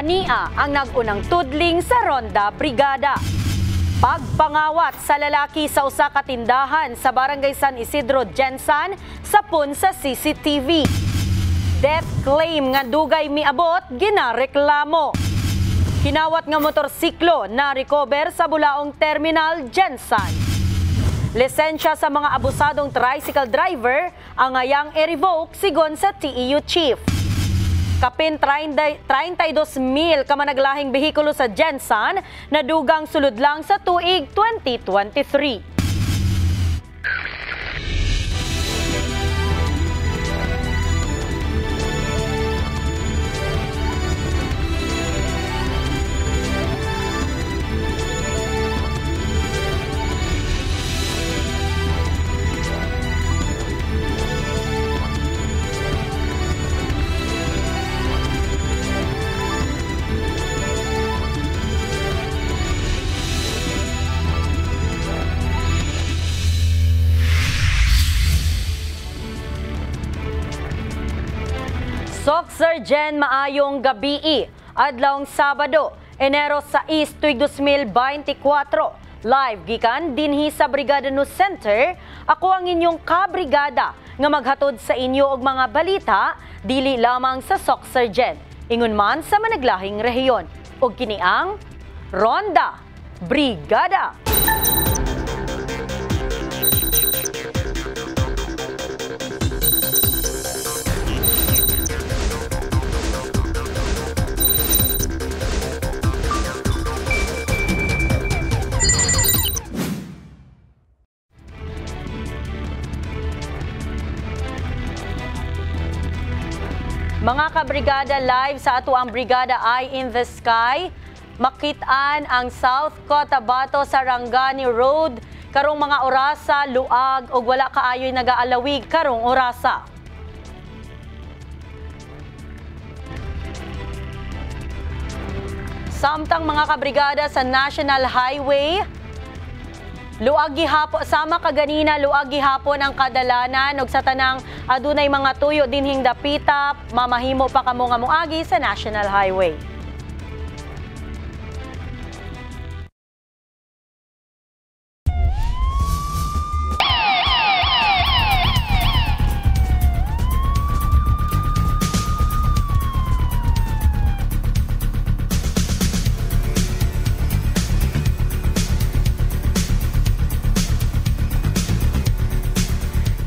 Ania ang nagunang tudling sa Ronda Brigada. Pagpangawat sa lalaki sa usa ka tindahan sa Barangay San Isidro, Jensan, sapon sa CCTV. Death claim nga dugay miabot, ginareklamo. Hinawat nga motorsiklo na recover sa Bulaong Terminal, Jensan. Lisensya sa mga abusadong tricycle driver ang ngayang i-revoke sigon sa TEU Chief. Kapin 32,000 ka managlahing behikulo sa Jensan na dugang sulod lang sa tuig 2023. Soxergen maayong gabi, adlawng Sabado, Enero 6, tuig 2024. Live gikan dinhi sa Brigada News Center, ako ang inyong kabrigada nga maghatod sa inyo og mga balita dili lamang sa Soxergen, ingon man sa managlahing rehiyon. Og kini ang Ronda Brigada. Mga kabrigada, live sa ato ang Brigada Eye in the Sky. Makitaan ang South Cotabato sa Rangani Road karong mga orasa, luag o wala kaayoy nagaalawig karong orasa. Samtang mga kabrigada sa National Highway, luag gihapon sama kaganina, luag gihapon ang kadalanan ug sa tanang adunay mga tuyo dinhing dapita, mamahimo pa kamo nga moagi sa National Highway.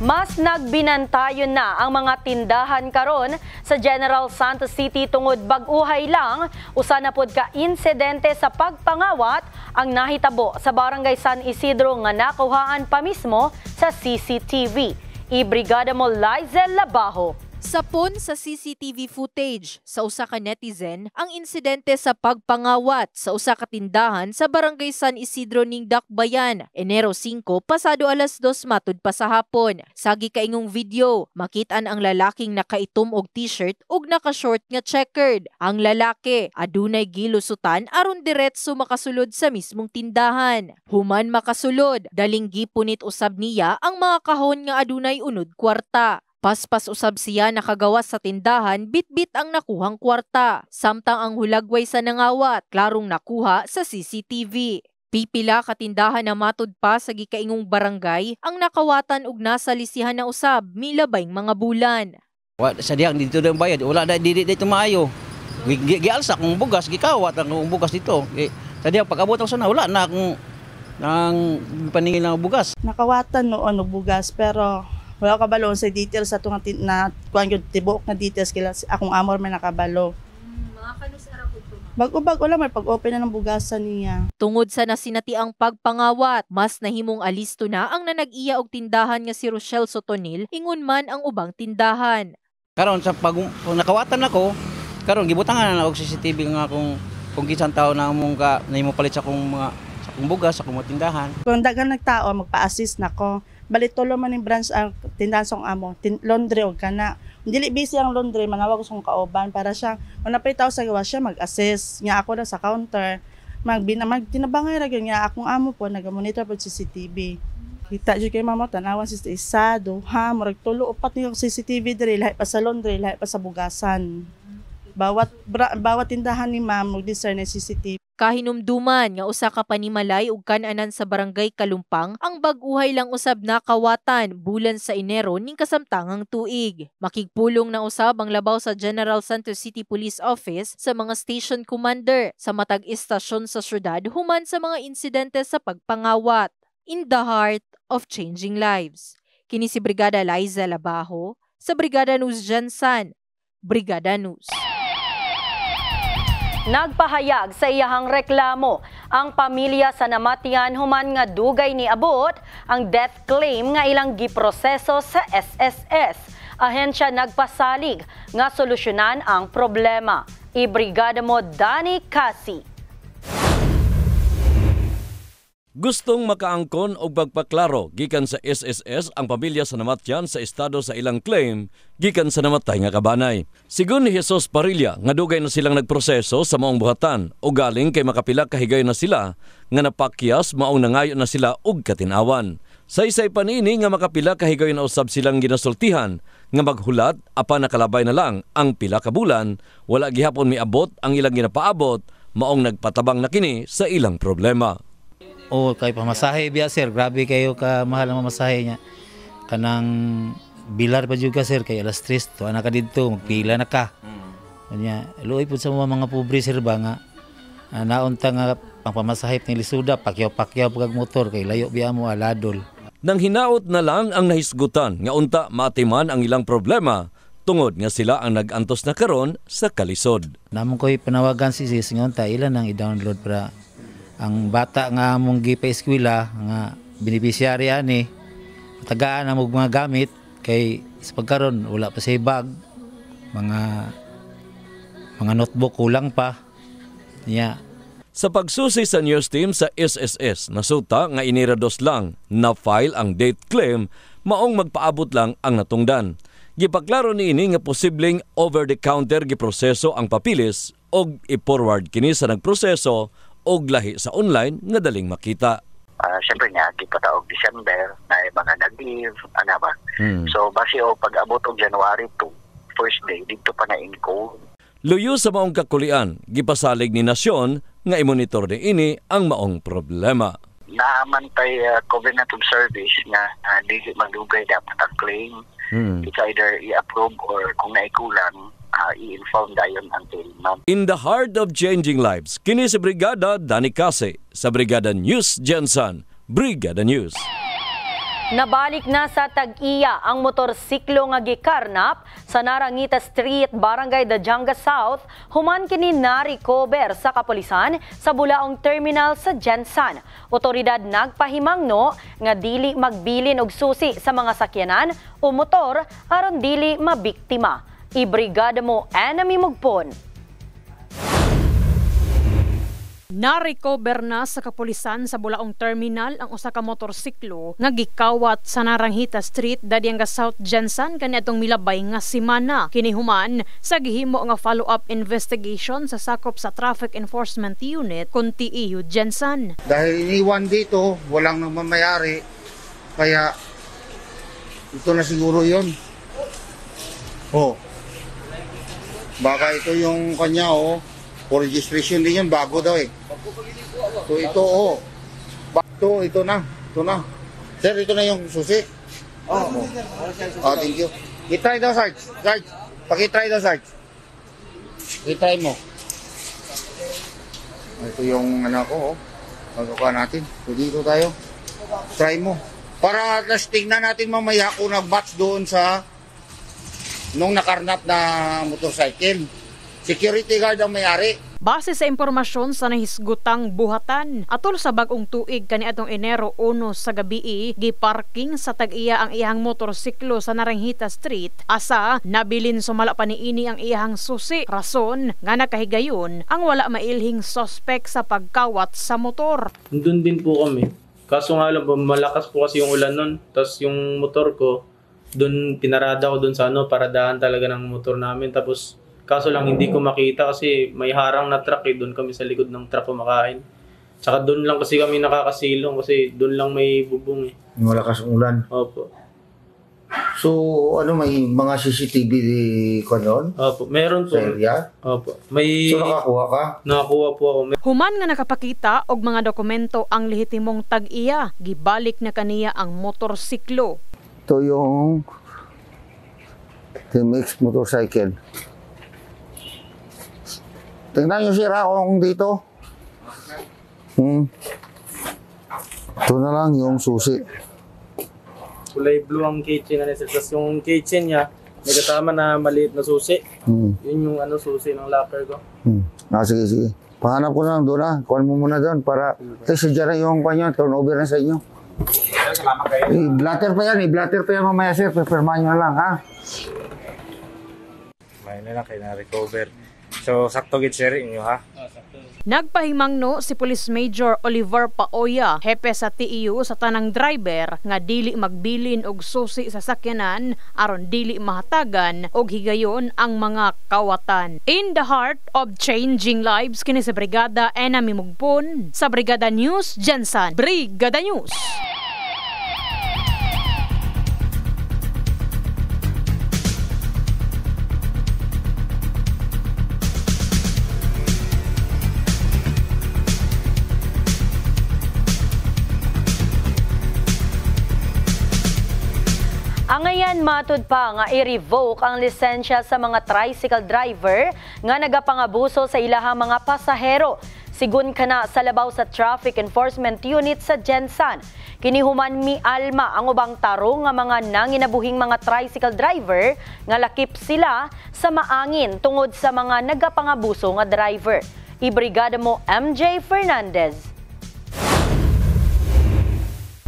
Mas nagbinantayon na ang mga tindahan karon sa General Santos City tungod bag-uhay lang usa na pod ka insidente sa pagpangawat ang nahitabo sa Barangay San Isidro nga nakuhaan pa mismo sa CCTV. Ibrigada mo Lizel Labajo. Sapon sa CCTV footage sa usa ka netizen ang insidente sa pagpangawat sa usa ka tindahan sa Barangay San Isidro ning Dakbayan, Enero 5 pasado alas 2 matud pa sa hapon. Sa gikaingong video, makitaan ang lalaking nakaitom og t-shirt ug naka-short nga checkered. Ang lalaki adunay gilusutan aron diretso makasulod sa mismong tindahan. Human makasulod, daling gipunit usab niya ang mga kahon nga adunay unod kwarta. Paspas usab siya nakagawas sa tindahan, bitbit ang nakuhang kwarta. Samtang ang hulagway sa nangawat, klarong nakuha sa CCTV. Pipila ka tindahan na matud pa sa gikaingong barangay ang nakawatan ug nasa lisihan na usab milabayng mga bulan. Sa diyang dito ng bayad, wala na dito maayo. Gialsa kung bugas, gikawat ang bugas dito. Sa diyang pag-abot ako sana, wala na akong paningil ng bugas. Nakawatan noon og bugas pero wala kabalo sa details sa tunga na kuan gyud tibok na details kila akong amor may nakabalo. Mga kanus ara pud to. Bag-ubag wala may pag-open na ng bugasan niya. Tungod sa nasinatiang pagpangawat, mas nahimong alisto na ang nanag-iya og tindahan nga si Rochelle Sotonil, ingon man ang ubang tindahan. Karon sa pag nakawatan ako, karon gibutangan na og CCTV nga kung kinsan tawo na among nahimo palit sa akong bugas sa akong tindahan. Kung daghang nagtao magpa-assist nako. Balitolo man yung branch ang tindahan song amo, laundry o kana. Dili busy ang laundry, manawag ko song kauban para siya, kung napitaw sa gawa siya, mag-assist. Nga ako na sa counter, tinabangay ra gyud nga akong amo po, nag-monitor po CCTV. Kita dyan kay mama, tanawan si isa, duha, murag tulo, upat niyong CCTV diri, lahat pa sa laundry, lahat pa sa bugasan. Bawat tindahan ni ma'am mag-discern ng CCTV. Kahinumduman nga usa ka panimalay ug kan-anan sa barangay Kalumpang ang bag-uhay lang usab nakawatan bulan sa Enero ning kasamtangang tuig. Makigpulong na usab ang labaw sa General Santos City Police Office sa mga station commander sa matag istasyon sa syudad human sa mga insidente sa pagpangawat. In the heart of changing lives. Kini si Brigada Liza Labajo sa Brigada News Jansan. Brigada News. Nagpahayag sa iyahang reklamo ang pamilya sa namatian human nga dugay ni abot ang death claim nga ilang giproseso sa SSS. Ahensya nagpasalig nga solusyonan ang problema. Ibrigada mo Danny Kasi. Gustong makaangkon og pagpaklaro gikan sa SSS ang pamilya sa namatyan sa estado sa ilang claim gikan sa namatay nga kabanay. Sigon ni Jesus Parilla nga dugay na silang nagproseso sa maong buhatan o galing kay makapila ka higay na sila nga napakyas maong nangayo na sila og katinawan. Sa isay panini nga makapila ka higay na usab silang ginasultihan nga maghulat apan nakalabay na lang ang pila ka bulan, wala gihapon miabot ang ilang ginapaabot maong nagpatabang na kini sa ilang problema. O kay pamasahe biya sir, grabe kayo ka mahal ang mamasahe niya. Kanang bilar pa juga sir kay alas 3 to ana ka didto magpila na ka. Kanya luoy pud sa mga pobre sir ba nga naunta nga pangpamasahe ni lisuda pakyaw-pakyaw pag motor kay layo biya mo aladol. Nang hinaot na lang ang nahisgutan nga unta maatiman ang ilang problema tungod nga sila ang nag-antos na karon sa kalisod. Namon ko'y panawagan si sis nga unta ilan nang i-download para ang bata nga mong gipa-eskwela nga beneficiary ani tagaan na mga gamit kay sa pagkaron wala pa sa bag mga notebook kulang pa niya. Sa pagsusi sa news team sa SSS nasuta nga inirados lang na file ang date claim maong magpaabot lang ang natungdan. Gipaklaro niini nga posibleng over the counter giproseso ang papilis og i-forward kini sa nagproseso og lahi sa online nga daling makita. Siyempre nga, gipataog December na mga nag-leave, ano ba? So, base o pag-abot og January 2, first day, dito pa na encode. Luyo sa maong kakulian, gipasalig ni Nasyon nga i-monitor ni ini ang maong problema. Naaman tay covenant of service nga di magdugay dapat ang claim. It's either i-approve or kung naikulang, i-inform dayon ang claimant. In the heart of changing lives, kini si Brigada Danny Kasi sa Brigada News Jansan. Brigada News. Nabalik na sa Tag-iya ang motorsiklo nga gikarnap sa Narangita Street, Barangay Dajanga South, human kini na-recover sa kapulisan sa Bulaong Terminal sa Jansan. Otoridad nagpahimangno nga dili magbilin og susi sa mga sakyanan o motor aron dili mabiktima. Ibrigada mo Enemy Mugpon. Na-recover na sa kapulisan sa Bulaong Terminal ang usa ka motorsiklo nga gikawat sa Naranghita Street, Dajanga South, Jansan kaniadtong milabay nga semana. Kinihuman sa gihimo nga follow-up investigation sa sakop sa Traffic Enforcement Unit kun TEU Jansan. Dahil iniwan dito, walang nagmamayari, kaya ito na siguro yon. Baka ito yung kanya for registration din yan, bago daw eh. So ito ito na. Sir, ito na yung susi. Thank you. I-try daw, Sarge. Paki-try daw, Sarge. I-try mo. Ito yung ko, Pagkuha natin. So dito tayo. Try mo. Para at least tingnan natin mamaya kung nag-batch doon sa nung nakarnap na motorcycle. Security guard ang may-ari. Base sa impormasyon sa nahisgutang buhatan, atol sa bag-ong tuig kaniadtong Enero 1 sa gabi, giparking sa Tag-iya ang iyang motorsiklo sa Naranghita Street. Asa nabilin sumala pa niini ang iyang susi. Rason nga nakahigayon ang wala mailhing suspect sa pagkawat sa motor. Doon din po kami. Kaso nga lang, malakas po kasi yung ulan nun. Tapos yung motor ko, doon pinarada ko doon sa paradahan talaga ng motor namin. Tapos kaso lang hindi ko makita kasi may harang na truck doon kami sa likod ng truck kumakain. Tsaka doon lang kasi kami nakakasilong kasi doon lang may bubong eh. Malakas ang ulan. Opo. So So, may mga CCTV ko noon? Opo, meron po. Sa area? Opo. May So, nakakuha ka? nakakuha po ako. Human nga nakapakita og mga dokumento ang lehitimong tag-iya, gibalik na kaniya ang motorsiklo. Ito yung TMX motorcycle. Tingnan yung sira kong dito. Ito na lang yung susi. Kulay blue ang keychain na sir. Tapos yung keychain niya, may kasama na maliit na susi. Yun yung susi ng locker ko. Sige. Pahanap ko na lang doon na. Kuhan mo muna doon para sadya na yung kanya. Turnover na sa inyo. Salamat kayo. I-blatter pa yan mamaya sir. Pepperman nyo na lang ha. May na lang kayo na-recover. So, sakto gid sir inyo ha? Nagpahimangno si Police Major Oliver Paoya, hepe sa TEU sa tanang driver nga dili magbilin og susi sa sakyanan aron dili mahatagan og higayon ang mga kawatan. In the heart of changing lives kini sa Brigada Enami Mugpon sa Brigada News Jensen. Brigada News. Angayan matud pa nga i-revoke ang lisensya sa mga tricycle driver nga nagapangabuso sa ilahang mga pasahero. Sigun kana sa labaw sa Traffic Enforcement Unit sa Jensen. Kinihuman mi alma ang ubang tarong nga mga nanginabuhing mga tricycle driver nga lakip sila sa maangin tungod sa mga nagapangabuso nga driver. Ibrigada mo MJ Fernandez.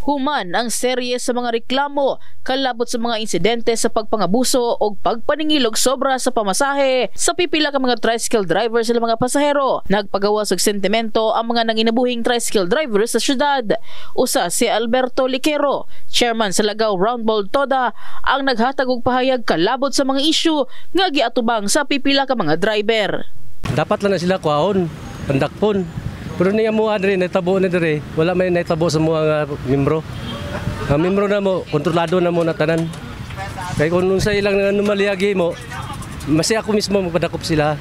Human ang serye sa mga reklamo kalabot sa mga insidente sa pagpangabuso o pagpaningilog sobra sa pamasahe sa pipila ka mga tricycle drivers sa mga pasahero. Nagpagawa og sentimento ang mga nanginabuhing tricycle drivers sa syudad. Usa si Alberto Liquero, chairman sa Lagaw Roundball Toda, ang naghatag og pahayag kalabot sa mga isyu nga giatubang sa pipila ka mga driver. Dapat lang na sila kuhaon, pandakpon. Pero niya mo adre natabo na dire, wala may natabo sa mga membro. Ang membro na mo kontrolado na mo na tanan. Kay kung sa ilang numaliyagi mo, masaya ako mismo magpadakop sila.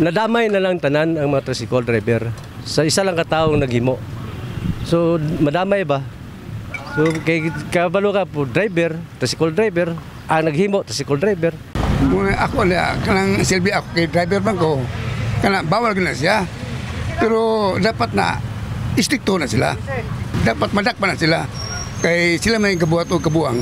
Nadamay na lang tanan ang mga tricycle driver. Sa isa lang kataong naghimo. So madamay ba? So kay kabalo ka po driver, tricycle driver, ang naghimo tricycle driver. Ako na kanang silbi ako kay driver man ko. Kana bawal gina siya. Pero dapat na istrikto na sila. Dapat madakpan na sila. Kay sila may kabuhat o kabuang.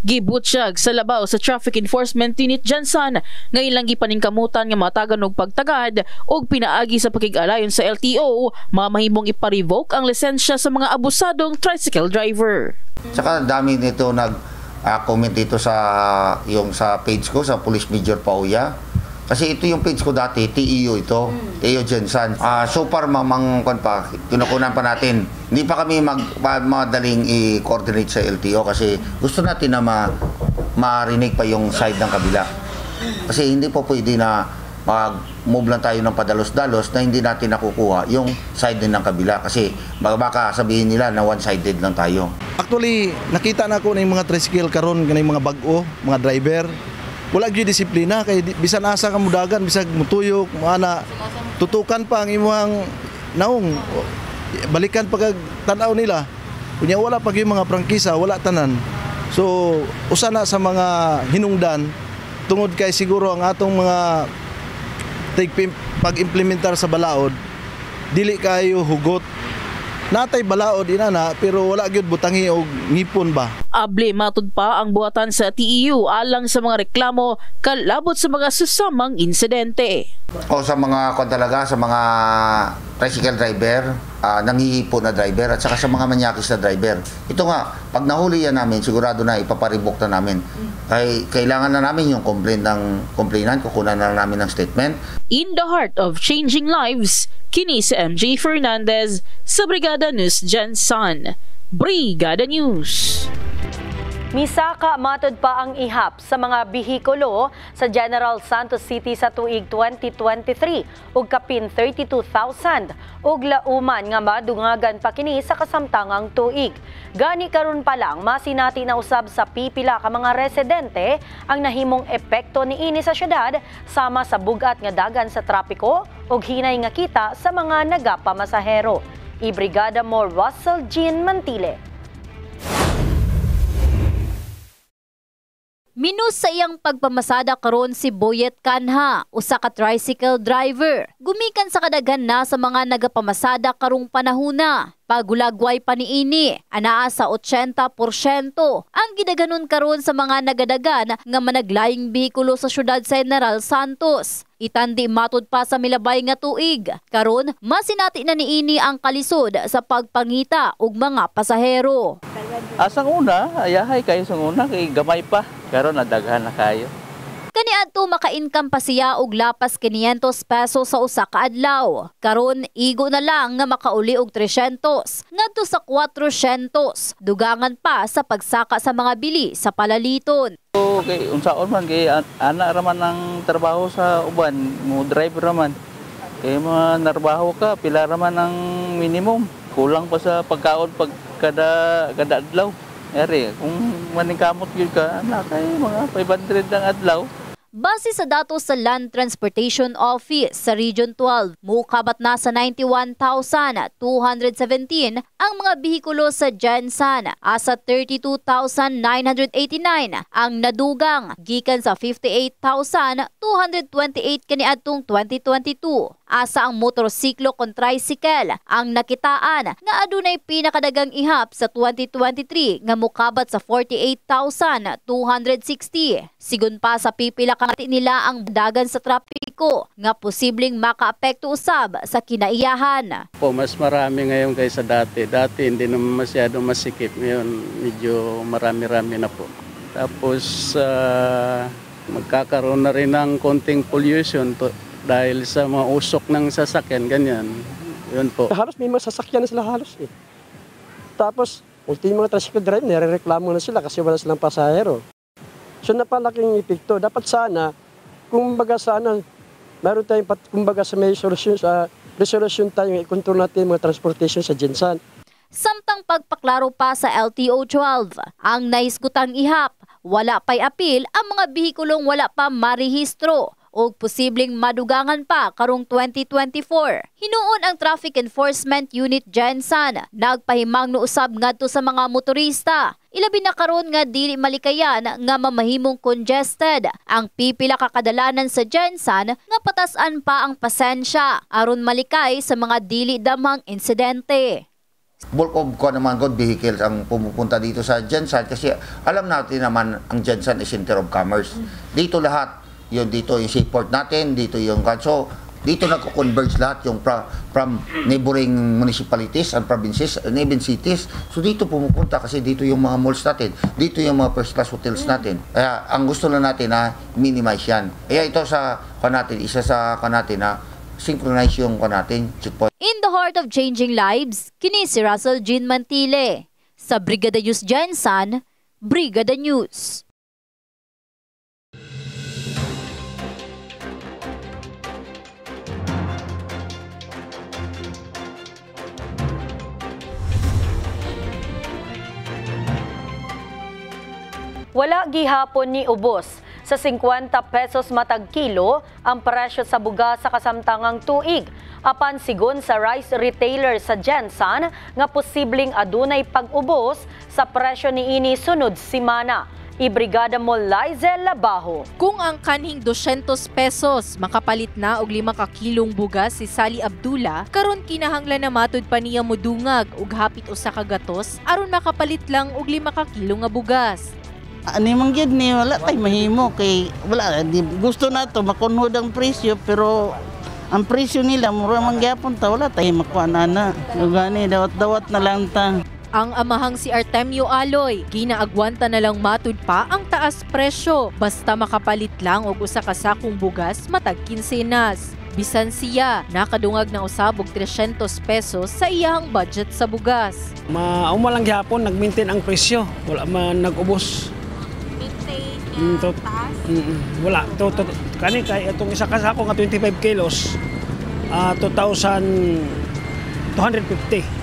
Gibutsyag sa labaw sa Traffic Enforcement Unit Jensen nga ilang gipaningkamutan nga matagan og pagtagad og pinaagi sa pakig-alayon sa LTO mamahimong ipa-revoke ang lisensya sa mga abusadong tricycle driver. Tsaka dami nito comment dito sa page ko sa Police Major Paoya. Kasi ito yung page ko dati, TEU ito, TEU Jensen. So far, kinukunan pa natin. Hindi pa kami madaling i-coordinate sa LTO kasi gusto natin na marinig pa yung side ng kabila. Kasi hindi po pwede na mag-move lang tayo ng padalos-dalos na hindi natin nakukuha yung side din ng kabila. Kasi baka sabihin nila na one-sided lang tayo. Actually, nakita na ako na yung mga tricycle karon, yung mga bag-o, mga driver. Wala gyud disiplina kay bisan asa ka mudagan bisag mutuyok ana tutukan pa ang imong naong balikan pag tan-aw nila kunya wala pag yung mga prangkisa wala tanan. So usa na sa mga hinungdan tungod kay siguro ang atong mga pag-implementar sa balaod dili kayo hugot natay balaod inana pero wala gyud butangi og ngipon ba. Able matud pa ang buhatan sa TEU alang sa mga reklamo kalabot sa mga susamang insidente. O sa mga sa mga tricycle driver, nangihipo na driver at saka sa mga manyakis na driver. Ito nga, pag nahuli yan namin, sigurado na ipaparibok na namin. Kailangan na namin yung complainant, kukunan na namin ng statement. In the heart of changing lives, kini si MJ Fernandez sa Brigada News Jensen. Brigada News. Misaka matod pa ang ihap sa mga bihikulo sa General Santos City sa tuig 2023 ug kapin 32,000 ug lauman nga madungagan pa kini sa kasamtangang tuig. Gani karon pa lang masinati na usab sa pipila ka mga residente ang nahimong epekto niini sa syudad sama sa bugat nga dagan sa trapiko ug hinay nga kita sa mga nagapamasahero. Ibrigada mo Russell Jean Mantile. Minus sa iyang pagpamasada karon si Boyet Kanha, usa ka tricycle driver. Gumikan sa kadaghan na sa mga nagapamasada karong panahuna. Pagulagway pa niini, anaa sa 80% ang gidaganon karon sa mga nagadagan nga managlaying bihikulo sa syudad sa General Santos. Itandi matod pa sa milabay nga tuig. Karon masinati na niini ang kalisod sa pagpangita og mga pasahero. Asang una, ayahay kayo sa una kay gamay pa. Karon nadaghan na kayo. Kaniadto maka-income pa siya og lapas 500 pesos sa usa ka adlaw. Karon igo na lang nga makauli og 300 ngadto sa 400. Dugangan pa sa pagsaka sa mga bili sa palaliton. Okay, unsaon man kay ana raman ang trabaho sa uban, mo driver raman. Kay mga narbaho ka, pila raman ang minimum. Kulang pa sa pagkaon pag kada adlaw. Eri, kung maningkamot yun ka, ana kay mga 500 ang adlaw. Base sa datos sa Land Transportation Office sa Region 12, mukabat na sa 91,217 ang mga bihikulo sa Gensan, asa 32,989 ang nadugang, gikan sa 58,228 kaniadtong 2022. Asa ang motorsiklo kon tricycle ang nakitaan nga adunay pinakadagang ihap sa 2023 nga mukabat sa 48,260. Sigun pa sa pipila kangati nila ang dagan sa trapiko nga posibleng makaapekto usab sa kinaiyahan. Po, mas marami ngayon kaysa dati. Dati hindi naman masyadong masikip. Ngayon medyo marami-rami na po. Tapos magkakaroon na rin ng konting pollution dahil sa mga usok ng sasakyan, ganyan. Yun po. Halos may mga sasakyan na sila halos eh. Tapos, ultimo mga tricycle driver, nire-reklamo na sila kasi wala silang pasahero. So napalaking epekto. Dapat sana, kumbaga sana, meron tayong kumbaga sa may solusyon, sa resolution tayong i-control natin mga transportation sa Gensan. Samtang pagpaklaro pa sa LTO-12, ang naisgutang ihap, wala pa'y apil ang mga bihikulong wala pa marehistro o posibleng madugangan pa karong 2024. Hinuon ang Traffic Enforcement Unit Gensan, nagpahimang no usab ngadto sa mga motorista. Ilabi na karon nga dili malikayan nga mamahimong congested ang pipila ka kadalanan sa Gensan nga patasan pa ang pasensya aron malikay sa mga dili damang insidente. Bulk of naman good vehicles ang pumupunta dito sa Gensan kasi alam natin naman ang Gensan is center of commerce. Dito lahat yun, dito yung seaport natin, dito yung so dito nagko-converge lahat yung from neighboring municipalities and provinces and even cities. So dito pumupunta kasi dito yung mga malls natin, dito yung mga first class hotels natin. Kaya ang gusto na natin na minimize yan. Kaya ito sa kanatin, isa sa kanatin na synchronize yung kanatin checkpoint. In the heart of changing lives, kini si Russell Jean Mantile. Sa Brigada News Gensan, Brigada News. Wala gihapon ni ubos sa 50 pesos matag kilo ang presyo sa bugas sa kasamtangang tuig. Apan sigon sa rice retailer sa Gensan nga posibleng adunay pag-ubos sa presyo niini sunod semana. Ibrigada mo Lizel Labaho. Kung ang kanhing 200 pesos makapalit na og 5 ka kilong bugas si Sally Abdullah, karon kinahanglan na matud pa niya modungag og hapit usa ka gatos aron makapalit lang og 5 ka kilo nga bugas. Ani man gyud ni wala tay mahimo kay wala di gusto na to makunhod ang presyo pero ang presyo nila mura man gyapon ta wala tay makuha na gani dawat-dawat na lang ta. Ang amahang si Artemio Aloy, ginaagwanta na lang matud pa ang taas presyo basta makapalit lang og usa ka sakong bugas matag kinsenas. Bisan siya, nakadungag na usab og 300 pesos sa iyahang budget sa bugas. Umalang gihapon nag-maintain ang presyo, wala man nag-ubos. Wala. Kani kay itong isa kasako nga 25 kilos, 2,250.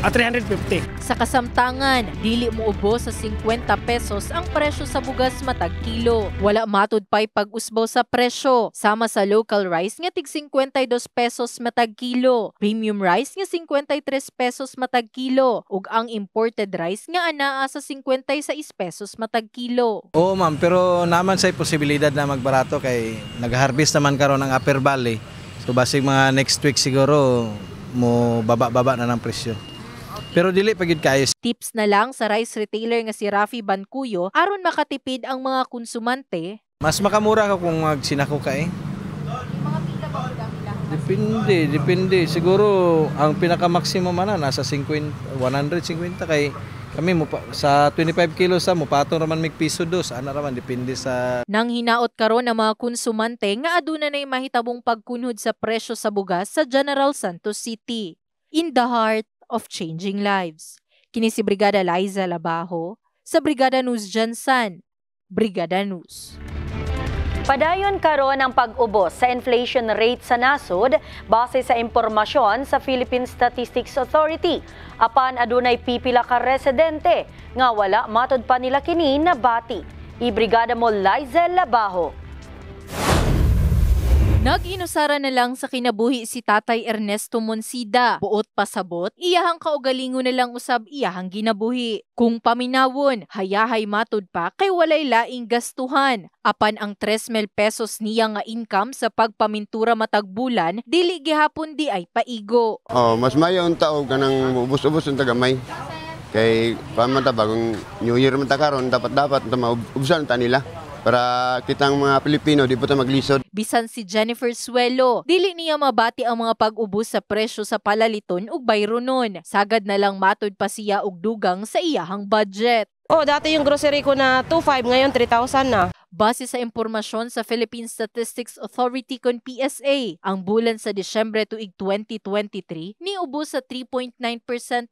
350. Sa kasamtangan, dili mo ubos sa 50 pesos ang presyo sa bugas matag kilo. Wala matud pay pag-usbaw sa presyo. Sama sa local rice nga tig 52 pesos matag kilo, premium rice nga 53 pesos matag kilo, ug ang imported rice nga anaa sa 56 pesos matag kilo. Oo ma'am, pero naman say posibilidad na magbarato kay nag-harvest naman karon ang Upper Valley. So basig mga next week siguro mo baba-baba na ng presyo. Pero dili pagid kayo. Tips na lang sa rice retailer nga si Rafi Bancuyo aron makatipid ang mga konsumante. Mas makamura ka kung magsinako ka eh. Mga pila ba Depende. Siguro ang pinaka-maximum nasa 150 kay kami mo sa 25 kilos mo patong raman mig piso dos. Ana raman depende sa. Nang hinaot karon ang mga konsumante nga aduna nay mahitabong pagkunhod sa presyo sa bugas sa General Santos City. In the heart of changing lives. Kini si Brigada Liza Labajo sa Brigada News Jansan. Brigada News. Padayon karon ang pag-ubos sa inflation rate sa nasod base sa impormasyon sa Philippine Statistics Authority. Apan adunay pipila ka residente nga wala matud pa nila kini nabati. Ibrigada mo Liza Labajo. Nag-inusara na lang sa kinabuhi si Tatay Ernesto Monsida. Buot pasabot, iyahang kaugalingon na lang usab iyahang ginabuhi. Kung paminawon, hayahay matud pa kay walay laing gastuhan. Apan ang 3,000 pesos niya nga income sa pagpamintura matag bulan, dili gihapon di ay paigo. Mas mayo ang taog kanang ubos-ubos ang tagamay. Kay pamanta bagong New Year man ta karon dapat maubusan ta nila. Para kitang mga Pilipino di po ta maglisod. Bisan si Jennifer Suelo, dili niya mabati ang mga pag-ubos sa presyo sa palaliton ug bayro nun. Sagad na lang matud pa siya og dugang sa iyahang budget. Dati yung grocery ko na 2,500, ngayon 3,000 na. Base sa impormasyon sa Philippine Statistics Authority kon PSA, ang bulan sa Disyembre tuig 2023 niubos sa 3.9%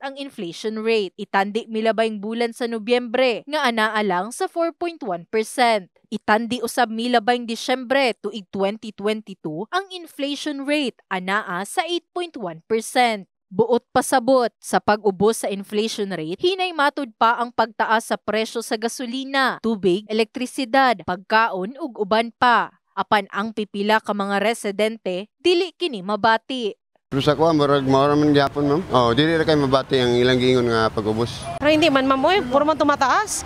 ang inflation rate. Itandi milabayng bulan sa Nobyembre nga anaa lang sa 4.1%. Itandi usab milabayng Disyembre tuig 2022 ang inflation rate anaa sa 8.1%. Buot pasabot sa pag-ubos sa inflation rate, hinay matud pa ang pagtaas sa presyo sa gasolina, tubig, elektrisidad, pagkaon ug uban pa. Apan ang pipila ka mga residente dili kini mabati. Pero sa kuha, mura man gyapon ma'am. Dili ra kay mabati ang ilang giingon nga pag-ubos. Pero hindi man ma'am, puro man tumataas.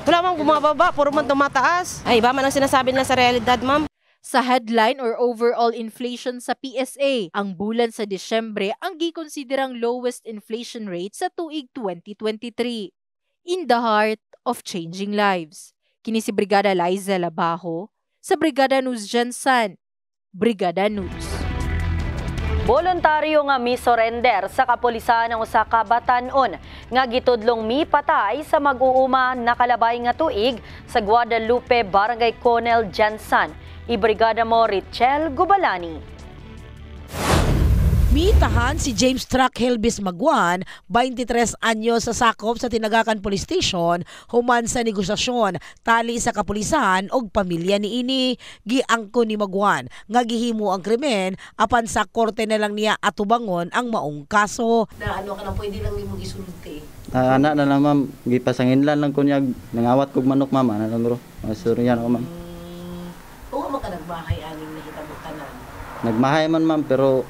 Wala mang bumababa, puro man tumataas. Ay, ba man ang sinasabi nila sa realidad ma'am? Sa headline or overall inflation sa PSA, ang bulan sa Disyembre ang gikonsiderang lowest inflation rate sa tuig 2023. In the heart of changing lives. Kini si Brigada Liza Labajo sa Brigada News Jansan. Brigada News. Voluntaryo nga mi-surrender sa kapulisan ng usa ka batan-on nga gitudlong mipatay sa mag-uuma nakalabay nga tuig sa Guadalupe, Barangay Conel, Jansan. Ibrigada mo Richel Gubalani. Mitahan si James Truck Helvis Maguan, 23 anyo sa sakop sa Tinagakan Police Station, human sa negosasyon, tali sa kapulisan og pamilya ni ini. Giangko ni Maguan nga gihimo ang krimen apan sa korte na lang niya atubangon ang maong kaso. Na ano ka lang pwede lang nimo gisulti. Anak na lang ma'am, gipasanginlan lang kunyag nangawat kog manok ma'am, ana lang bro. Masuryan ako ma'am. Oo man ka nagbahay aning nahitabukanan. Nagmahay man ma'am pero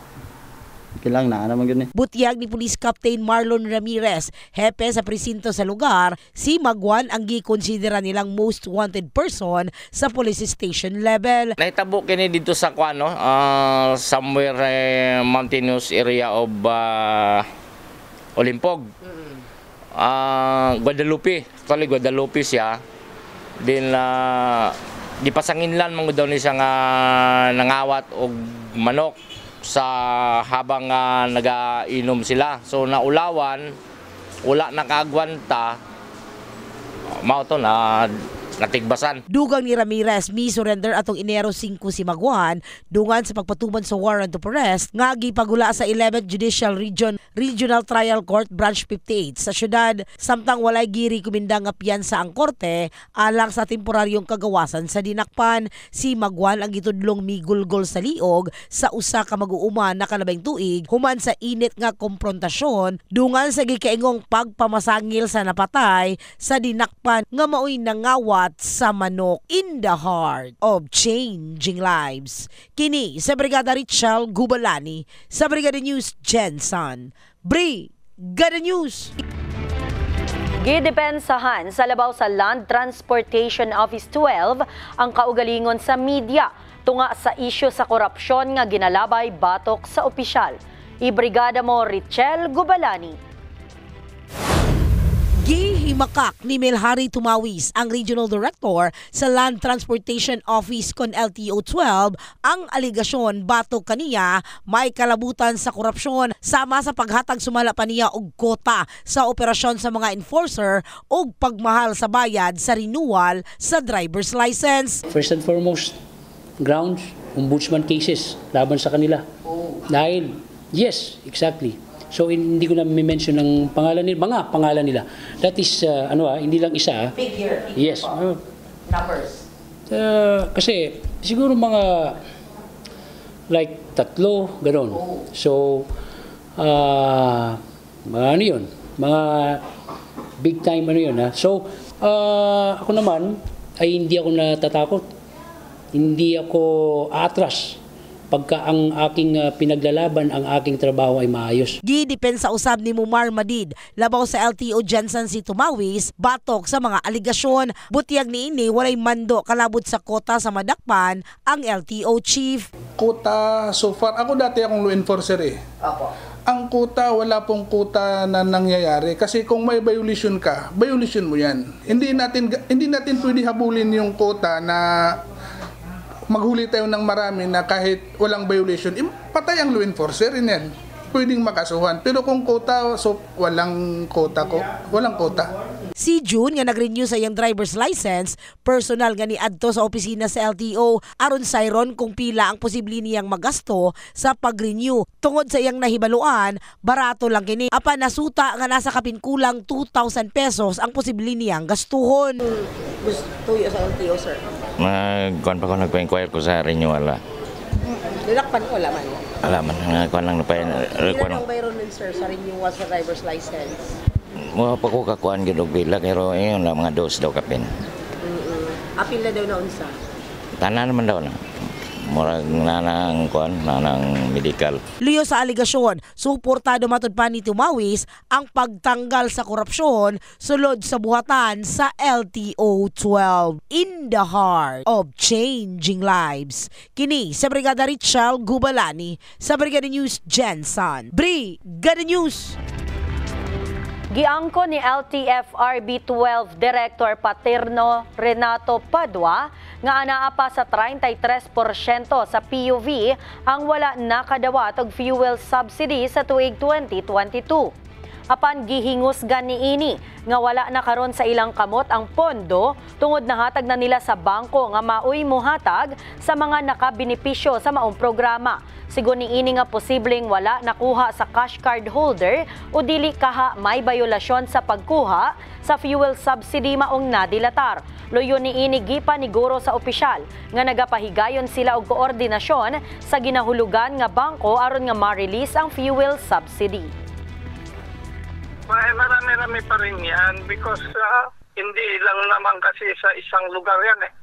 kilang na naman yun eh. Butyag ni Police Captain Marlon Ramirez, hepe sa presinto sa lugar, si Maguan ang gikonsidera nilang most wanted person sa police station level. Nahitabo kini dito sa kuano, somewhere mountainous area of Olimpog. Guadalupe, actually Guadalupe siya. Din di pasanginlan man daw ni siya nga nangawat og manok sa habang nagainom sila. So naulawan, wala nakaagwanta, mao to na natigbasan. Dugang ni Ramirez mi surrender atong Enero 5 si Maguan dungan sa pagpatuman sa warrant of arrest nga gipagula sa 11th Judicial Regional Trial Court Branch 58 sa syudad, samtang walay giri kumindang nga piyansa ang korte alang sa temporaryong kagawasan sa dinakpan. Si Maguan ang gitudlong migulgol sa liog sa usa ka mag-uuman na kanabing tuig human sa init nga komprontasyon dungan sa gikaingong pagpamasangil sa napatay sa dinakpan nga maoy nangawat sa manok. In the heart of changing lives, kini sa Brigada Richel Gubalani sa Brigada News Jensen. Brigada News. Gidepensahan sa labaw sa Land Transportation Office 12 ang kaugalingon sa media tunga sa isyu sa korupsyon nga ginalabay batok sa opisyal. Ibrigada mo Richel Gubalani. Gihimakak ni Melhari Tumawis, ang Regional Director sa Land Transportation Office kon LTO 12, ang aligasyon batok kaniya may kalabutan sa korupsyon sama sa paghatag sumala pa niya og kota sa operasyon sa mga enforcer og pagmahal sa bayad sa renewal sa driver's license. First and foremost, grounds, ombudsman cases laban sa kanila. Dahil, yes, exactly. So hindi ko na mention ng pangalan nila, mga pangalan nila. That is hindi lang isa. Figure. Yes. Numbers. Kasi siguro mga like 3, gano'n. So mga ano 'yun? Mga big time ano 'yun, ha. So ako naman ay hindi ako natatakot. Hindi ako aatras pagka ang aking pinaglalaban, ang aking trabaho ay maayos. Gidepensa usab ni Mumar Madid labaw sa LTO Jensen si Tumawis batok sa mga aligasyon. Butyag niini walay mando kalabot sa kota sa madakpan ang LTO chief. Kota so far, ako dati akong law enforcer eh. Apo. Ang kota, wala pong kota na nangyayari kasi kung may violation ka, violation mo yan. Hindi natin pwede habulin yung kota na maghuli tayo ng marami na kahit walang violation, patay ang law enforcer rin yan. Pwedeng makasuhan. Pero kung kota, so walang kota. Si June nga nag-renew sa iyang driver's license, personal nga ni adto sa opisina sa LTO aron sayron kung pila ang posible niyang magasto sa pag-renew. Tungod sa iyang nahibaluan, barato lang kini. Apan nasuta nga nasa kapinkulang 2,000 pesos ang posible niyang gastuhon. Gusto sa LTO, sir? Kuan pa ko nagpa-inquire ko sa renewal. Dilakpan ko laman. Alaman nga kuan lang napay. Ilan ang bayron nun, sir, sa renewal sa driver's license? Mo pa ko kakuan gid og bila pero ayon lang mga dos daw kapin. Apil na daw na unsa? Tanan naman daw na. Murag nanang kuan nanang medical. Liyo sa aligasyon, suportado matud pa ni Tumawis ang pagtanggal sa korupsyon sulod sa buhatan sa LTO 12. In the heart of changing lives, kini sa Brigada Richel Gubalani sa Brigada News Jensen. Brigada News. Giangko ni LTFRB 12 Director Paterno Renato Padua nga anaa pa sa 33% sa PUV ang wala nakadawat og fuel subsidy sa tuig 2022. Apan gihingusgan niini nga wala na karon sa ilang kamot ang pondo tungod nahatag na nila sa bangko nga maoy mohatag sa mga nakabenepisyo sa maong programa. Sigon niini nga posibleng wala nakuha sa cash card holder o dili kaha may bayolasyon sa pagkuha sa fuel subsidy maong nadilatar. Loyon niini gipaniguro sa opisyal nga nagapahigayon sila og koordinasyon sa ginahulugan nga bangko aron nga ma-release ang fuel subsidy. Marami-rami pa rin yan because hindi lang naman kasi sa isang lugar yan eh.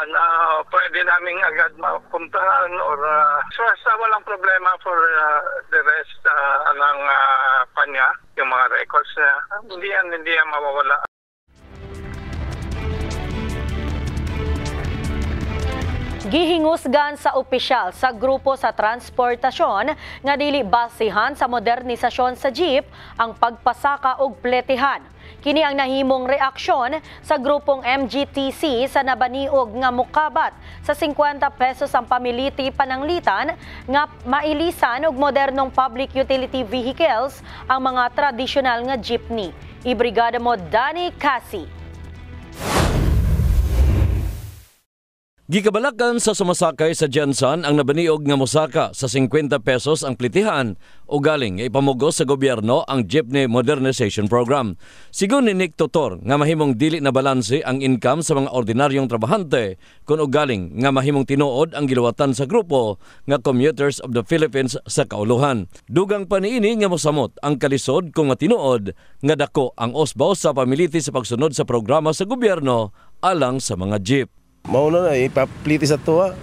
Na pwede namin agad mapuntahan or so walang problema for the rest ng kanya, yung mga records niya. Hindi yan mawawala. Gihingusgan sa opisyal sa grupo sa transportasyon nga dili basihan sa modernisasyon sa jeep ang pagpasaka og pletehan. Kini ang nahimong reaksyon sa grupong MGTC sa nabaniog nga mukabat sa 50 pesos ang pamiliti pananglitan nga mailisan og modernong public utility vehicles ang mga tradisyonal nga jeepney. Ibrigada mo Danny Cassie. Gikabalakan sa sumasakay sa Jensan ang nabaniog nga mosaka sa 50 pesos ang plitihan o galing nga ipamugos sa gobyerno ang Jeepney Modernization Program. Sigon ni Nick Totor nga mahimong dili na balanse ang income sa mga ordinaryong trabahante kung galing nga mahimong tinuod ang giluwatan sa grupo nga Commuters of the Philippines sa kauluhan. Dugang pa niini nga mosamot ang kalisod kung matinuod nga dako ang osbaw sa pamiliti sa pagsunod sa programa sa gobyerno alang sa mga jeep. Mauna na, ipapliti sa tuwa.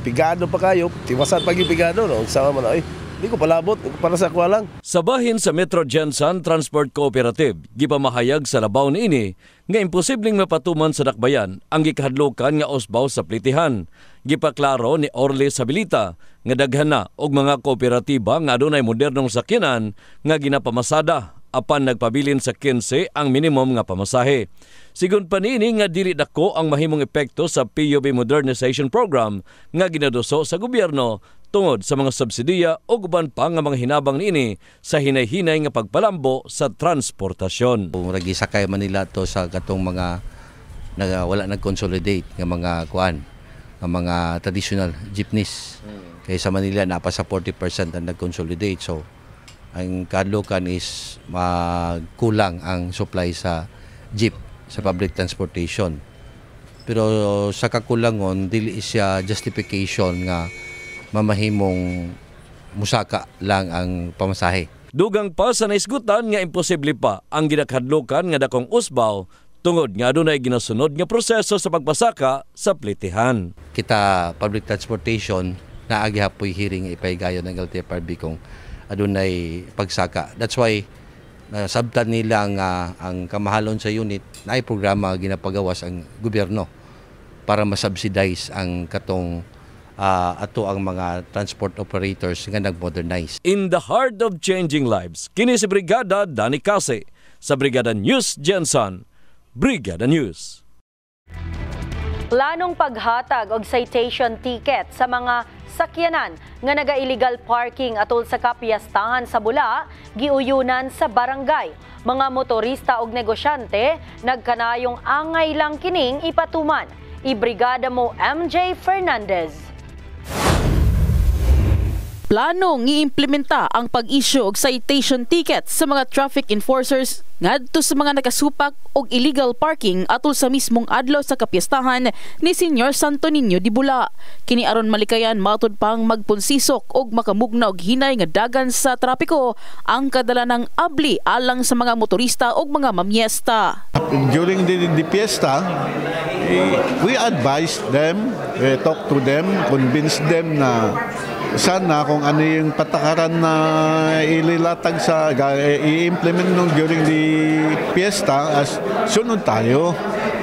Pigado pa kayo. Tiwasan pag yung pigado. No? Sama man, hindi ko palabot. Para sa kuwa lang. Sa bahin sa Metro Jensan Transport Cooperative, gipamahayag sa labaw niini nga imposibleng mapatuman sa dakbayan ang gikahadlokan nga osbaw sa plitihan. Gipaklaro ni Orly Sabilita nga daghan na og mga kooperatiba nga adunay modernong sakyanan nga ginapamasada apan nagpabilin sa 15 ang minimum nga pamasahe. Sigon pa niini nga dili dako ang mahimong epekto sa PUB Modernization Program nga ginaduso sa gobyerno tungod sa mga subsidiya o guban pa nga mga hinabang niini sa hinay-hinay nga pagpalambo sa transportasyon. Murag sakay Manila to sa katong mga wala nag-consolidate nga mga kuan, nga mga traditional jeepneys. Kaya sa Manila napa sa 40% ang nag-consolidate. So ang kadlukan is magkulang ang supply sa jeep sa public transportation. Pero sa kakulangon dili siya justification nga mamahimong musaka lang ang pamasahe. Dugang pa sa naisgutan nga imposible pa ang ginakadlukan nga dakong usbaw tungod nga adunay ginasunod nga proseso sa pagpasaka sa plitihan. Kita public transportation naagi hapoy hearing ipaygayon ng LTFRB kung adunay pagsaka. That's why sabtan nila ang kamahalon sa unit na ay programa ginapagawas ang gobyerno para masubsidize ang katong ato ang mga transport operators nga nag-modernize. In the heart of changing lives, kini si Brigada Danny Case sa Brigada News Jensan. Brigada News. Planong paghatag og citation ticket sa mga sakyanan nga naga-illegal parking atol sa kapiyastahan sa Bula, giuyunan sa barangay. Mga motorista og negosyante nagkanayong angay lang kining ipatuman. Ibrigada mo MJ Fernandez. Planong i-implementa ang pag-issue og citation ticket sa mga traffic enforcers ngadto sa mga nakasupak og illegal parking atol sa mismong adlaw sa kapiyastahan ni Senior Santo Niño di Bula. Kini aron malikayan matud pang magpunsisok og makamugna og hinay nga dagan sa trapiko ang kadalanang abli alang sa mga motorista og mga mamyesta. During the fiesta, we advise them, talk to them, convince them na sana kung ano yung patakaran na ililatag sa i-implement nung during the fiesta as sunod tayo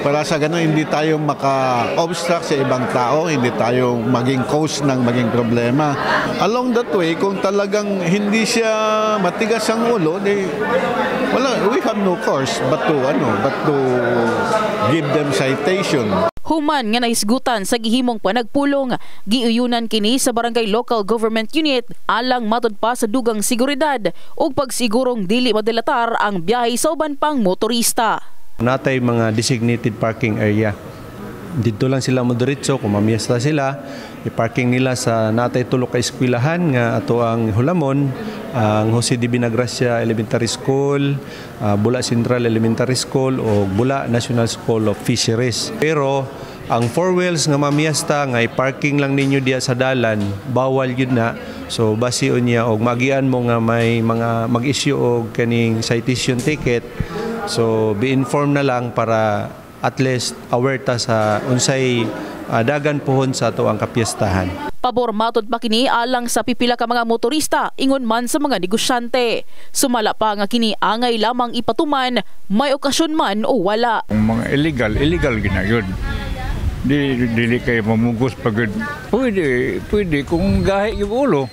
para sa ganun hindi tayo maka-obstruct sa ibang tao, hindi tayo maging cause ng maging problema. Along that way, kung talagang hindi siya matigas ang ulo, we have no course but to give them citation. Human nga naisgutan sa gihimong panagpulong, giuyunan kini sa Barangay Local Government Unit alang matud pa sa dugang seguridad ug pagsigurong dili madelatar ang biyahe sa uban pang motorista. Natay mga designated parking area. Dito lang sila moderitso kung mamiesta sila. I-parking nila sa natay tulo ka eskwelahan nga ato ang Hulamon, ang Jose de Binagracia Elementary School, Bula Central Elementary School o Bula National School of Fisheries. Pero ang four wheels nga mamiesta nga i-parking lang ninyo diya sa dalan, bawal yun na. So basiyon niya og magian mo nga may mga mag-issue og kaning citation ticket. So be informed na lang para at least aware ta sa unsay dagan pohon sa ato ang kapiyastahan. Pabor matud pa kini alang sa pipila ka mga motorista ingon man sa mga negosyante. Sumala pa nga kini angay lamang ipatuman may okasyon man o wala. Ang mga illegal ginayon. Dili kayo mamugos pagod. Pwede kung gahi yung ulo.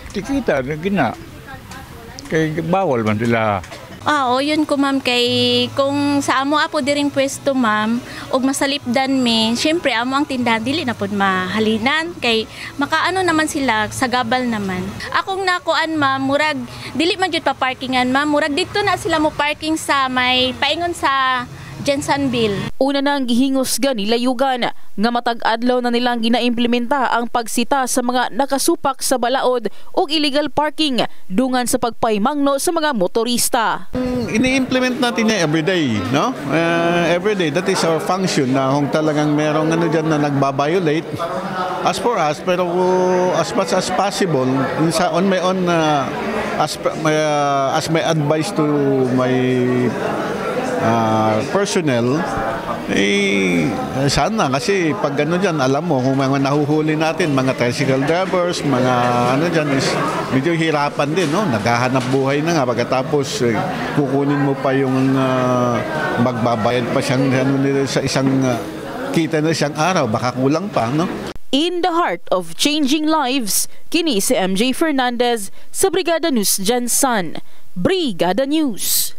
Tikita na gina. Kaya bawal man sila. Oo, yun ko ma'am kay kung sa amo apo diring pwesto ma'am og masalipdan mi, syempre amo ang tindahan dili na pud mahalinan kay makaano naman sila sa gabal naman. Akong nakuan ma'am murag dili man jud pa parkingan ma'am, murag dito na sila mo parking sa may paingon sa Jensan Bill. Una na ang gihingos gani layugan nga matag adlaw na nilang ginaimplementa ang pagsita sa mga nakasupak sa balaod ug illegal parking dungan sa pagpaymangno sa mga motorista. Ini-implement natin niya everyday, no? Everyday, that is our function na kung talagang merong ano dyan na nagbabiolate as for us, pero as much as possible on my own as my advice to my personnel, sana kasi pag gano'n dyan, alam mo, kung mga nahuhuli natin, mga tricycle drivers, mga ano dyan, is medyo hirapan din, no? Naghahanap buhay na nga, pagkatapos kukunin mo pa yung magbabayad pa siyang sa isang kita na siyang araw, baka kulang pa, no? In the heart of changing lives, kini si MJ Fernandez sa Brigada News Jensan. Brigada News.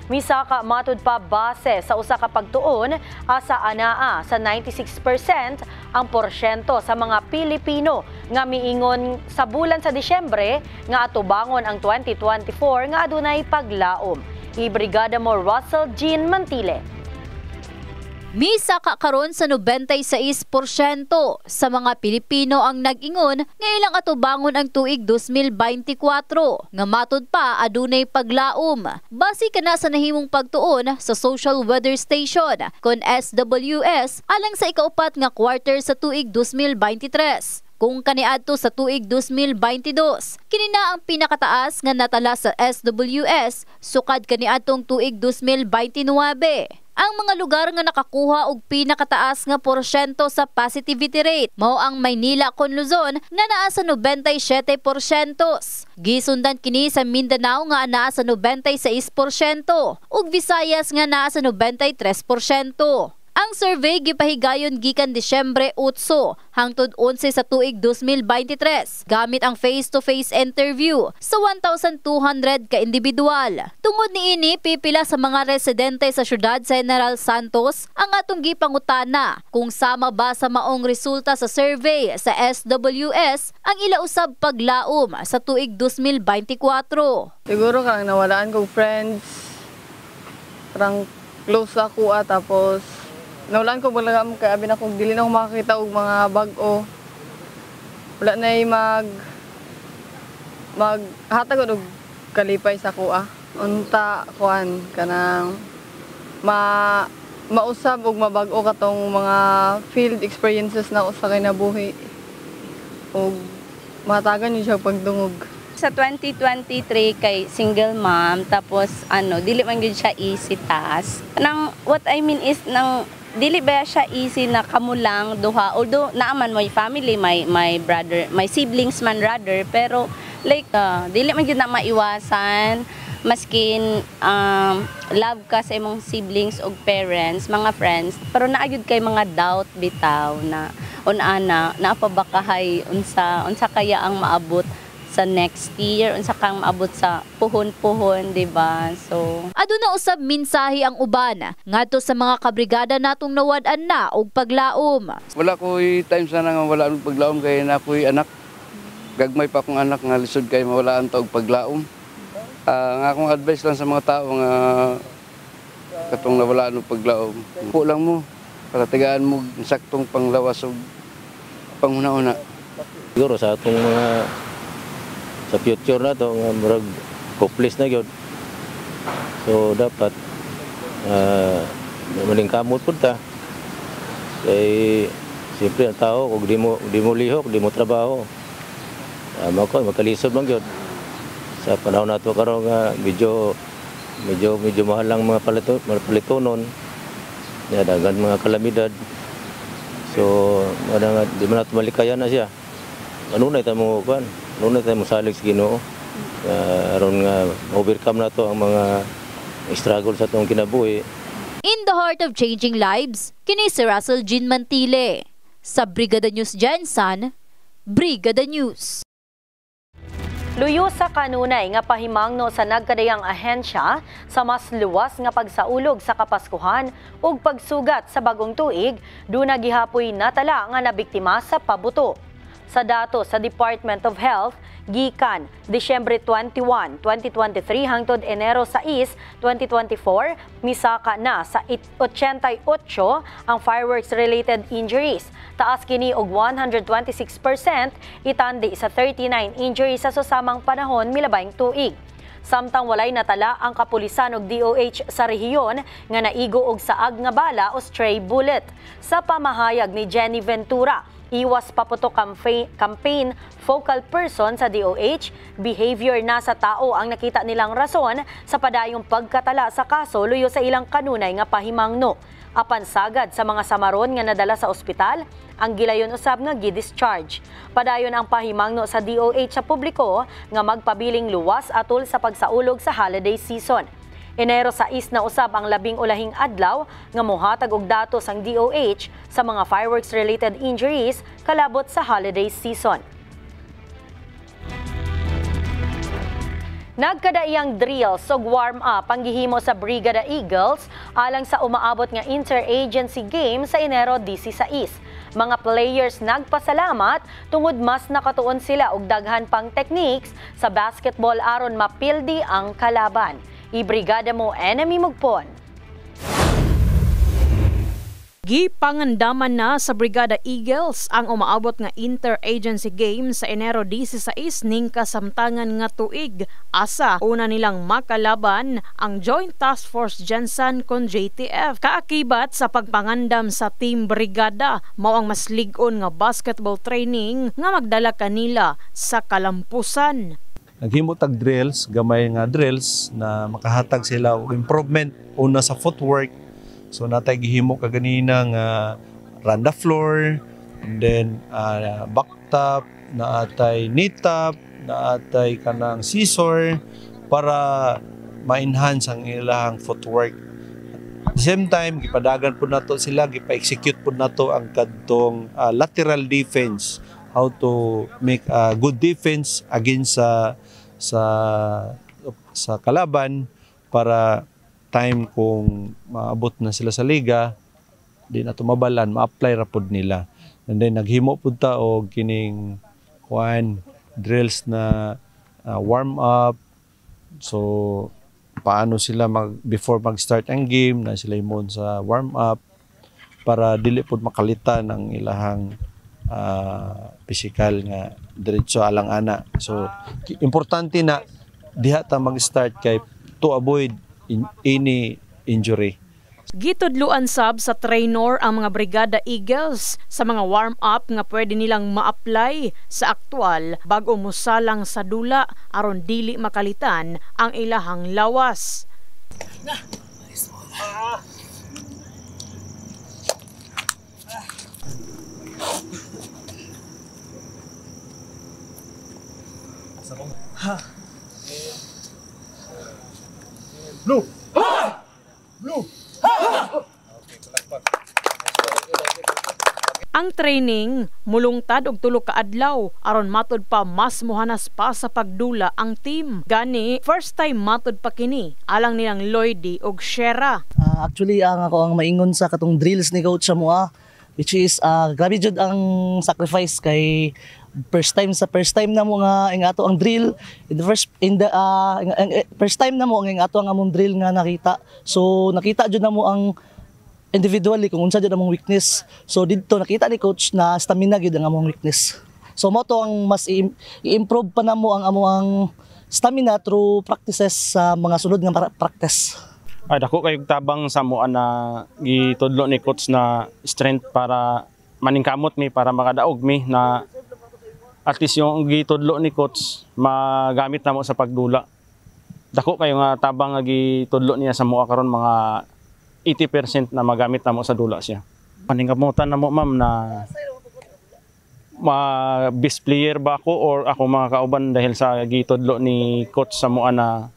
Misa ka matud pa base sa usa ka pagtuon asa anaa sa 96% ang porsyento sa mga Pilipino nga miingon sa bulan sa Disyembre nga atubangon ang 2024 nga adunay paglaom. Ibrigada mo Russell Jean Mantile. Misa ka karon sa 96% sa mga Pilipino ang nag-ingon nga ilang atubangon ang tuig 2024 nga matud pa adunay paglaom. Base kana sa nahimong pagtuon sa Social Weather Station kon SWS alang sa ikaupat nga quarter sa tuig 2023. Kung kaniadto sa tuig 2022, kini na ang pinakataas nga natala sa SWS sukad kaniadtong tuig 2029. Ang mga lugar nga nakakuha og pinakataas nga porsyento sa positivity rate mao ang Maynila kon Luzon nga naa sa 97%. Gisundan kini sa Mindanao nga naa sa 96% ug Visayas nga naa sa 93%. Ang survey gipahigayon gikan Disyembre 8 hangtod 11 sa tuig 2023 gamit ang face-to-face interview sa 1,200 ka individual. Tungod niini pipila sa mga residente sa syudad General Santos ang atong gipangutana kung sama ba sa maong resulta sa survey sa SWS ang ila usab paglaom sa tuig 2024. Siguro kang nawalaan kong friends, parang close ako tapos nawalan ko balagam kay abi na kung dili na ko makakita og mga bag-o. Wala na maghatag og kalipay sa kuha. Unta kuan kanang mausab og mabag-o katong mga field experiences na ko sa kinabuhi. Og matagan yun siya pagdungog. Sa 2023 kay single mom tapos dili man gyud siya easy task. What I mean is dili ba siya easy na kamo lang duha, although naaman may family, may brother, may siblings man rather, pero like dili man gyud na maiwasan maskin love ka sa imong siblings o parents, mga friends, pero naayud kay mga doubt bitaw na una pa ba kahay unsa kaya ang maabot sa next year, unsa kang maabot sa puhon-puhon, diba? So, aduna usab mensahe ang uban ngadto sa mga kabrigada natong nawad-an na og paglaom. Wala ko'y time sana nga wala og paglaom kay na ko'y anak. Gagmay pa akong anak nga lisod kay mawalaan ta og paglaom. Nga akong advice lang sa mga tao nga katong nawalaan og paglaom. Upo lang mo para tigaan mo saktong panglawas og panghuna-una. Siguro sa atong mga sa future na to nga murag hopeless na gyud. So dapat maningkamot pud ta. Kay siyempre ang tao kung di mo lihok, di mo trabaho. Makalisod man gyud. Sa panahon nato karon nga medyo mahal lang mga palitonon. Dagan mga kalamidad. So di man nato malikayan na siya. Ano na ita mo kuan? Nuna tayo musalig sa Ginoo. Aron nga overcome na to ang mga struggle sa itong kinabuhi. In the heart of changing lives, kini si Russell Jean Mantile. Sa Brigada News Jensan, Brigada News. Luyo sa kanunay nga pahimangno sa nagkadayang ahensya sa mas luwas nga pagsaulog sa Kapaskuhan ug pagsugat sa bagong tuig, duna gihapoy natala nga nabiktima sa pabuto. Sa datos sa Department of Health, gikan Disyembre 21, 2023 hangtod Enero 6, 2024, misaka na sa 88 ang fireworks-related injuries. Taas kini og 126%, itandi sa 39 injuries sa susamang panahon milabayng tuig. Samtang walay natala ang kapulisan og DOH sa rehiyon nga naigo og saag nga bala o stray bullet. Sa pamahayag ni Jenny Ventura, iwas paputok campaign focal person sa DOH, behavior na sa tao ang nakita nilang rason sa padayong pagkatala sa kaso luyo sa ilang kanunay nga pahimangno. Apan sagad sa mga samaron nga nadala sa ospital, ang gilayon usab nga gi-discharge. Padayon ang pahimangno sa DOH sa publiko nga magpabiling luwas atol sa pagsaulog sa holiday season. Enero 6 na usab ang labing ulahing adlaw nga mohatag og datos ang DOH sa mga fireworks-related injuries kalabot sa holiday season. Nagkadaiyang drills ug warm-up ang gihimo sa Brigada Eagles alang sa umaabot nga inter-agency game sa Enero 16. Mga players nagpasalamat tungod mas nakatuon sila og daghan pang techniques sa basketball aron mapildi ang kalaban. Ibrigada mo enemy mugpon. Gipangandaman na sa Brigada Eagles ang umaabot nga inter-agency game sa Enero 16 ning kasamtangan nga tuig. Asa una nilang makalaban ang Joint Task Force Jensan kon JTF. Kaakibat sa pagpangandam sa Team Brigada, mao ang mas lig-on nga basketball training nga magdala kanila sa kalampusan. Naghimo tag drills, gamay nga drills na makahatag sila og improvement una sa footwork. So natay gihimo kaganina nga run the floor, and then back tap, naatay knee tap, naatay kanang scissor para ma-enhance ang ilang footwork. At the same time, gipadagan po nato sila, gipa-execute po nato ang kadtong lateral defense, how to make a good defense against sa kalaban para time kung maabot na sila sa liga, di na tumabalan, ma-apply rapod nila. And then naghimo pud ta og kining drills na warm up. So paano sila before mag-start ang game na sila imon sa warm up para dili pud makalitan ang ilahang physical nga diretso alang ana. So importante na diha ta mag-start kay to avoid any injury. Gitudluan sab sa trainer ang mga Brigada Eagles sa mga warm-up nga pwede nilang ma-apply sa aktual bago musalang sa dula aron dili makalitan ang ilahang lawas. Blue! Blue! Ang training mulungtad og tulo ka adlaw aron matud pa mas mohanas pa sa pagdula ang team. Gani first time matud pa kini alang nilang Lloydy og Shera. Actually ang ako ang maingon sa katong drills ni coach sa moa, which is grabe jud ang sacrifice kay first time na mo nga ang ato ang drill first time na mo ang ato ang among drill nga nakita. So nakita jud na mo ang individually kung unsa jud among weakness. So didto nakita ni coach na stamina gyud ang among weakness. So mo to ang mas i-improve pa namo ang among stamina through practices sa mga sunod nga practice. Ay dako kay tabang sa mo na gitudlo ni coach na strength para maningkamot mi para makadaog mi na at least yung gitudlo ni coach magamit na mo sa pagdula. Dako kayo nga tabang nga gitudlo niya sa mo karon mga 80% na magamit na mo sa dula siya. Maningkamutan na mo ma'am na best player ba ako or ako mga kauban dahil sa gitudlo ni coach sa mo na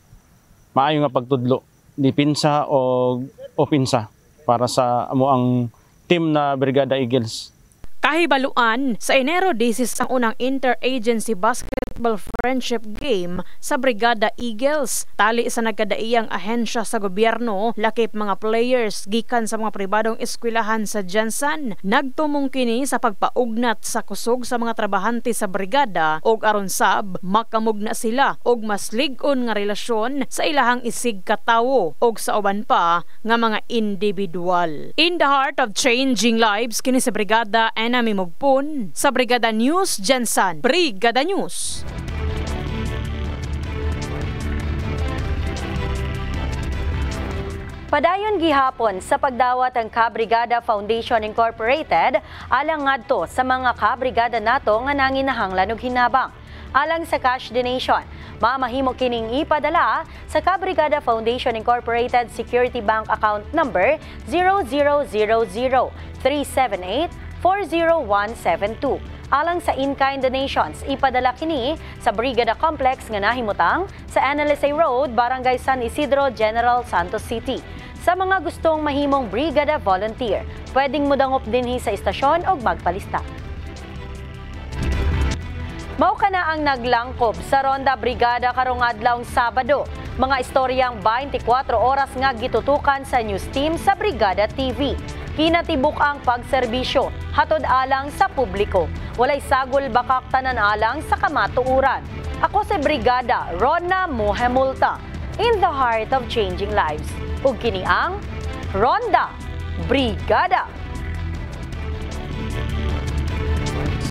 maayo nga pagtudlo ni pinsa o pinsa para sa amo ang team na Brigada Eagles. Kahibaluan, sa Enero 16 ang unang inter-agency basketball basketball friendship game sa Brigada Eagles. Tali sa nagkadaiyang ahensya sa gobyerno, lakip mga players gikan sa mga pribadong eskwelahan sa Jensen. Nagtumong kini sa pagpaugnat sa kusog sa mga trabahante sa brigada og aron sab makamugna sila og mas lig-on nga relasyon sa ilahang isig katawo og sa uban pa nga mga individual. In the heart of changing lives kini sa Brigada Enami Mugpon sa Brigada News Jensen. Brigada News. Padayon gihapon sa pagdawat ang Kabrigada Foundation Incorporated alang ngadto sa mga kabrigada nato nga nanginahanglan og hinabang. Alang sa cash donation, mamahimo kining ipadala sa Kabrigada Foundation Incorporated Security Bank Account Number 0000-378-40172. Alang sa in-kind donations, ipadala kini sa Brigada Complex nga nahimutang sa NLSA Road, Barangay San Isidro, General Santos City. Sa mga gustong mahimong Brigada Volunteer, pwedeng mudangop dinhi sa istasyon o magpalista. Mao kana ang naglangkob sa Ronda Brigada karong adlawng Sabado. Mga istoryang 24 oras nga gitutukan sa news team sa Brigada TV. Kinatibuk ang pagserbisyo, hatod alang sa publiko. Walay sagol bakak tanan alang sa kamatuuran. Ako si Brigada Rona Mohemulta, in the heart of changing lives. Ug kini ang Ronda Brigada.